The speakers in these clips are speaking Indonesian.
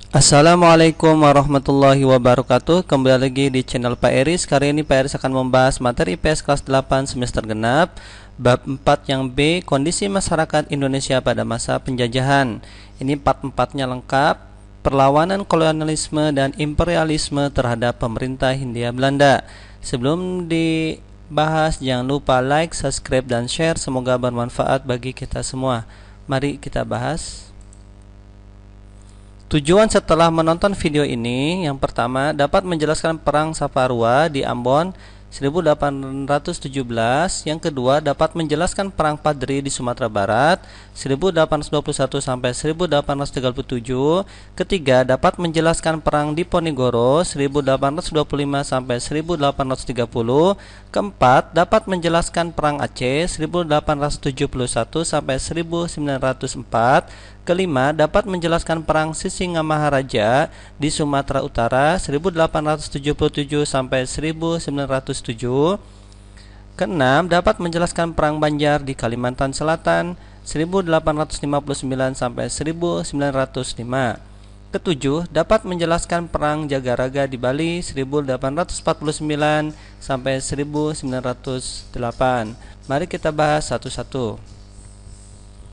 Assalamualaikum warahmatullahi wabarakatuh. Kembali lagi di channel Pak Eris. Kali ini Pak Eris akan membahas materi IPS kelas 8 semester genap bab 4 yang B, kondisi masyarakat Indonesia pada masa penjajahan. Ini part 4-nya lengkap, perlawanan kolonialisme dan imperialisme terhadap pemerintah Hindia Belanda. Sebelum dibahas, jangan lupa like, subscribe, dan share. Semoga bermanfaat bagi kita semua. Mari kita bahas. Tujuan setelah menonton video ini, yang pertama dapat menjelaskan perang Saparua di Ambon 1817, yang kedua dapat menjelaskan perang Padri di Sumatera Barat 1821 sampai 1837, ketiga dapat menjelaskan perang Diponegoro 1825 sampai 1830, keempat dapat menjelaskan perang Aceh 1871 sampai 1904, kelima, dapat menjelaskan perang Sisingamaraja di Sumatera Utara 1877 sampai 1907. Keenam, dapat menjelaskan perang Banjar di Kalimantan Selatan 1859 sampai 1905. Ketujuh, dapat menjelaskan perang Jagaraga di Bali 1849 sampai 1908. Mari kita bahas satu-satu.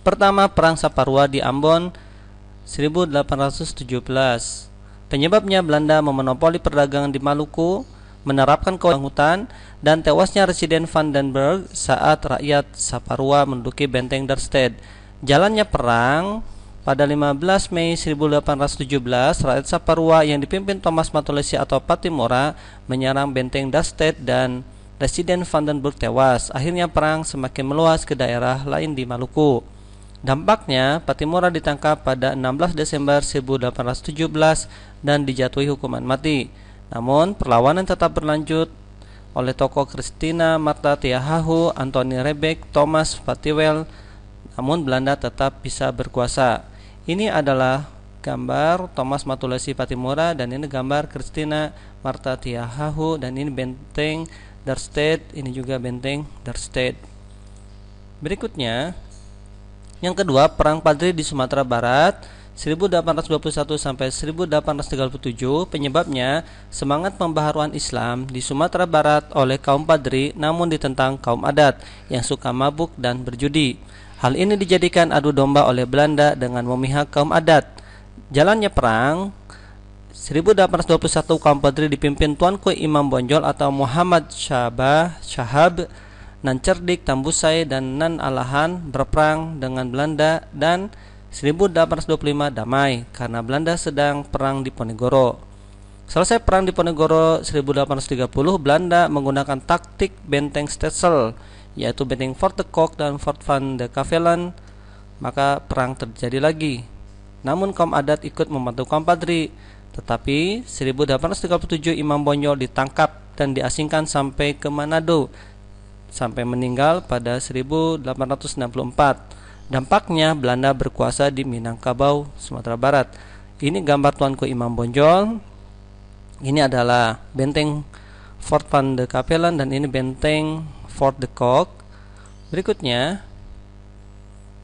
Pertama, perang Saparua di Ambon 1817. Penyebabnya Belanda memonopoli perdagangan di Maluku, menerapkan kewenangan hutan, dan tewasnya Residen van den Berg saat rakyat Saparua menduduki benteng Darstedt. Jalannya perang pada 15 Mei 1817, rakyat Saparua yang dipimpin Thomas Matulesi atau Patimura menyerang benteng Darstedt dan Residen van den Berg tewas. Akhirnya perang semakin meluas ke daerah lain di Maluku. Dampaknya, Patimura ditangkap pada 16 Desember 1817 dan dijatuhi hukuman mati. Namun, perlawanan tetap berlanjut oleh tokoh Christina Martha Tiahahu, Anthony Rebek, Thomas Fattiwell, namun Belanda tetap bisa berkuasa. Ini adalah gambar Thomas Matulesi Patimura dan ini gambar Christina Martha Tiahahu, dan ini benteng Darstedt, ini juga benteng Darstedt. Berikutnya, yang kedua, perang Padri di Sumatera Barat 1821 sampai 1837. Penyebabnya semangat pembaharuan Islam di Sumatera Barat oleh kaum Padri, namun ditentang kaum adat yang suka mabuk dan berjudi. Hal ini dijadikan adu domba oleh Belanda dengan memihak kaum adat. Jalannya perang 1821, kaum Padri dipimpin Tuanku Imam Bonjol atau Muhammad Shahab, Nan Cerdik, Tambusai, dan Nan Alahan berperang dengan Belanda, dan 1825 damai karena Belanda sedang perang di Diponegoro. Selesai perang di Diponegoro 1830, Belanda menggunakan taktik benteng Stetsel, yaitu benteng Fort de Kock dan Fort van de Kavelen. Maka perang terjadi lagi. Namun kaum adat ikut membantu kaum Padri. Tetapi 1837 Imam Bonjol ditangkap dan diasingkan sampai ke Manado, sampai meninggal pada 1864. Dampaknya Belanda berkuasa di Minangkabau, Sumatera Barat. Ini gambar Tuanku Imam Bonjol. Ini adalah benteng Fort van de Kavelen dan ini benteng Fort de Kock. Berikutnya,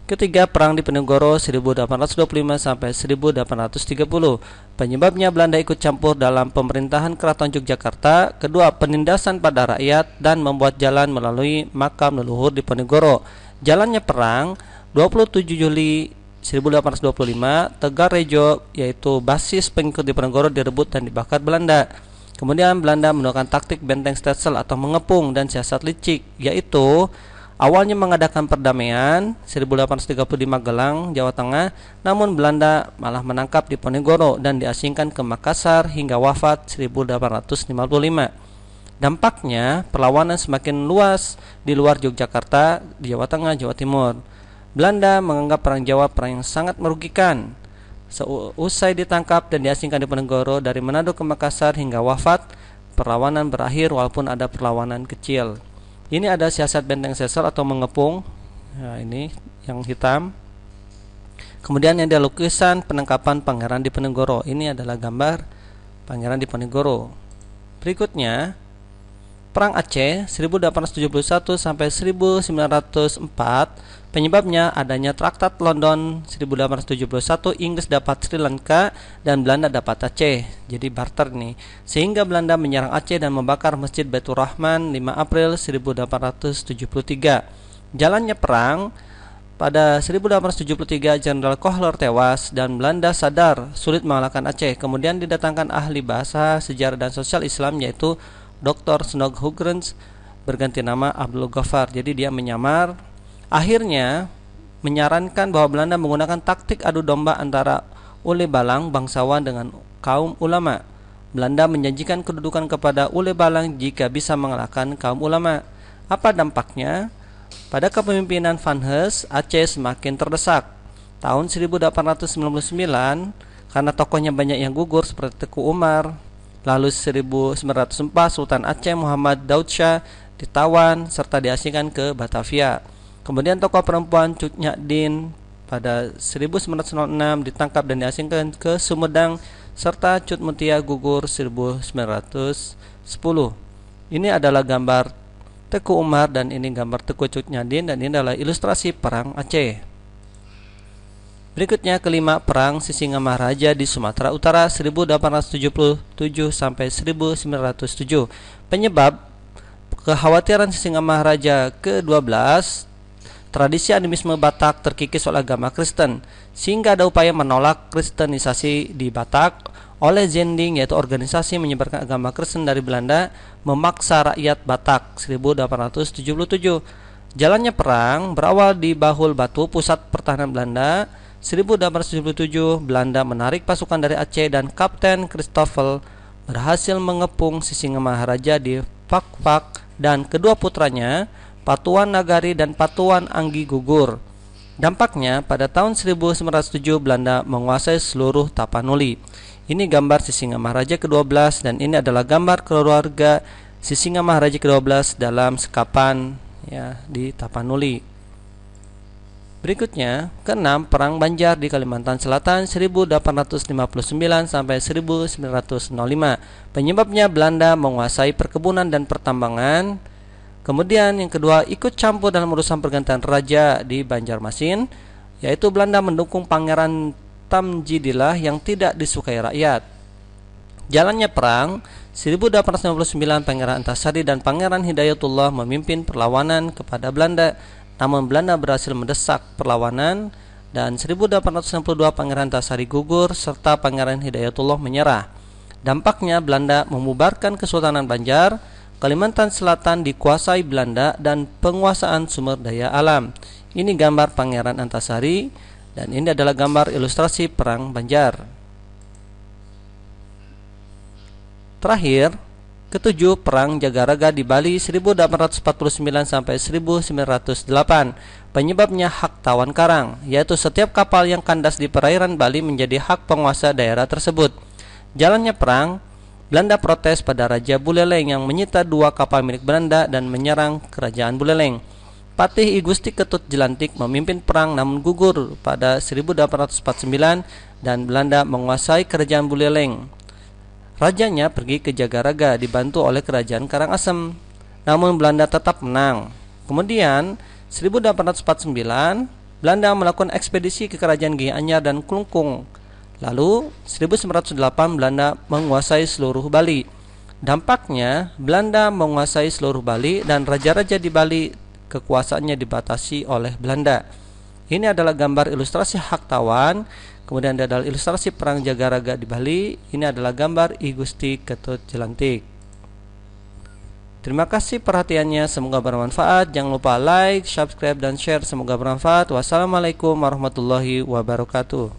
ketiga, perang di Diponegoro 1825 sampai 1830. Penyebabnya Belanda ikut campur dalam pemerintahan Keraton Yogyakarta. Kedua, penindasan pada rakyat dan membuat jalan melalui makam leluhur di Diponegoro. Jalannya perang 27 Juli 1825, Tegalrejo, yaitu basis pengikut di Diponegoro, direbut dan dibakar Belanda. Kemudian Belanda menggunakan taktik benteng Stetsel atau mengepung dan siasat licik, yaitu awalnya mengadakan perdamaian 1830 di Magelang, Jawa Tengah, namun Belanda malah menangkap di Diponegoro dan diasingkan ke Makassar hingga wafat 1855. Dampaknya, perlawanan semakin luas di luar Yogyakarta, di Jawa Tengah, Jawa Timur. Belanda menganggap perang Jawa perang yang sangat merugikan. Seusai ditangkap dan diasingkan di Diponegoro dari Manado ke Makassar hingga wafat, perlawanan berakhir walaupun ada perlawanan kecil. Ini ada siasat benteng Stetsel atau mengepung. Nah, ini yang hitam. Kemudian yang ada lukisan penangkapan Pangeran Diponegoro. Ini adalah gambar Pangeran Diponegoro. Berikutnya, Perang Aceh 1871 sampai 1904. Penyebabnya adanya Traktat London 1871, Inggris dapat Sri Lanka dan Belanda dapat Aceh. Jadi barter nih. Sehingga Belanda menyerang Aceh dan membakar Masjid Baitur Rahman 5 April 1873. Jalannya perang, pada 1873 Jenderal Kohler tewas dan Belanda sadar sulit mengalahkan Aceh. Kemudian didatangkan ahli bahasa, sejarah dan sosial Islam yaitu Dr. Snog Hugrens, berganti nama Abdul Ghaffar. Jadi dia menyamar. Akhirnya menyarankan bahwa Belanda menggunakan taktik adu domba antara Ule Balang bangsawan dengan kaum ulama. Belanda menjanjikan kedudukan kepada Ule Balang jika bisa mengalahkan kaum ulama. Apa dampaknya? Pada kepemimpinan Van Hees, Aceh semakin terdesak. Tahun 1899, karena tokohnya banyak yang gugur seperti Teku Umar. Lalu 1904 Sultan Aceh Muhammad Daud Shah ditawan serta diasingkan ke Batavia. Kemudian tokoh perempuan Cut Nyak Dien pada 1906 ditangkap dan diasingkan ke Sumedang, serta Cut Mutia gugur 1910. Ini adalah gambar Teku Umar dan ini gambar Teku Cut Nyak Dien, dan ini adalah ilustrasi perang Aceh. Berikutnya kelima, perang Sisingamaraja di Sumatera Utara 1877 sampai 1907. Penyebab kekhawatiran Sisingamaraja ke-12, tradisi animisme Batak terkikis oleh agama Kristen, sehingga ada upaya menolak kristenisasi di Batak oleh Zending, yaitu organisasi menyebarkan agama Kristen dari Belanda, memaksa rakyat Batak 1877. Jalannya perang berawal di Bahul Batu, pusat pertahanan Belanda. 1877 Belanda menarik pasukan dari Aceh dan Kapten Christoffel berhasil mengepung Sisingamaraja di Fakfak, dan kedua putranya Patuan Nagari dan Patuan Anggi gugur. Dampaknya pada tahun 1907 Belanda menguasai seluruh Tapanuli. Ini gambar Sisingamaraja ke-12 dan ini adalah gambar keluarga Sisingamaraja ke-12 dalam sekapan ya di Tapanuli. Berikutnya, ke-6, Perang Banjar di Kalimantan Selatan 1859 sampai 1905. Penyebabnya Belanda menguasai perkebunan dan pertambangan. Kemudian yang kedua, ikut campur dalam urusan pergantian raja di Banjarmasin, yaitu Belanda mendukung Pangeran Tamjidillah yang tidak disukai rakyat. Jalannya perang 1859, Pangeran Antasari dan Pangeran Hidayatullah memimpin perlawanan kepada Belanda. Namun Belanda berhasil mendesak perlawanan dan 1862 Pangeran Antasari gugur serta Pangeran Hidayatullah menyerah. Dampaknya Belanda membubarkan Kesultanan Banjar, Kalimantan Selatan dikuasai Belanda dan penguasaan sumber daya alam. Ini gambar Pangeran Antasari dan ini adalah gambar ilustrasi Perang Banjar. Terakhir, ketujuh, Perang Jagaraga di Bali 1849 sampai 1908. Penyebabnya hak tawan karang, yaitu setiap kapal yang kandas di perairan Bali menjadi hak penguasa daerah tersebut. Jalannya perang, Belanda protes pada Raja Buleleng yang menyita dua kapal milik Belanda dan menyerang kerajaan Buleleng. Patih I Gusti Ketut Jelantik memimpin perang namun gugur pada 1849 dan Belanda menguasai kerajaan Buleleng. Rajanya pergi ke Jagaraga dibantu oleh kerajaan Karangasem, namun Belanda tetap menang. Kemudian 1849 Belanda melakukan ekspedisi ke kerajaan Gianyar dan Klungkung. Lalu 1908 Belanda menguasai seluruh Bali. Dampaknya Belanda menguasai seluruh Bali dan raja-raja di Bali kekuasaannya dibatasi oleh Belanda. Ini adalah gambar ilustrasi hak tawan. Kemudian ada adalah ilustrasi Perang Jagaraga di Bali. Ini adalah gambar I Gusti Ketut Jelantik. Terima kasih perhatiannya, semoga bermanfaat. Jangan lupa like, subscribe, dan share. Semoga bermanfaat. Wassalamualaikum warahmatullahi wabarakatuh.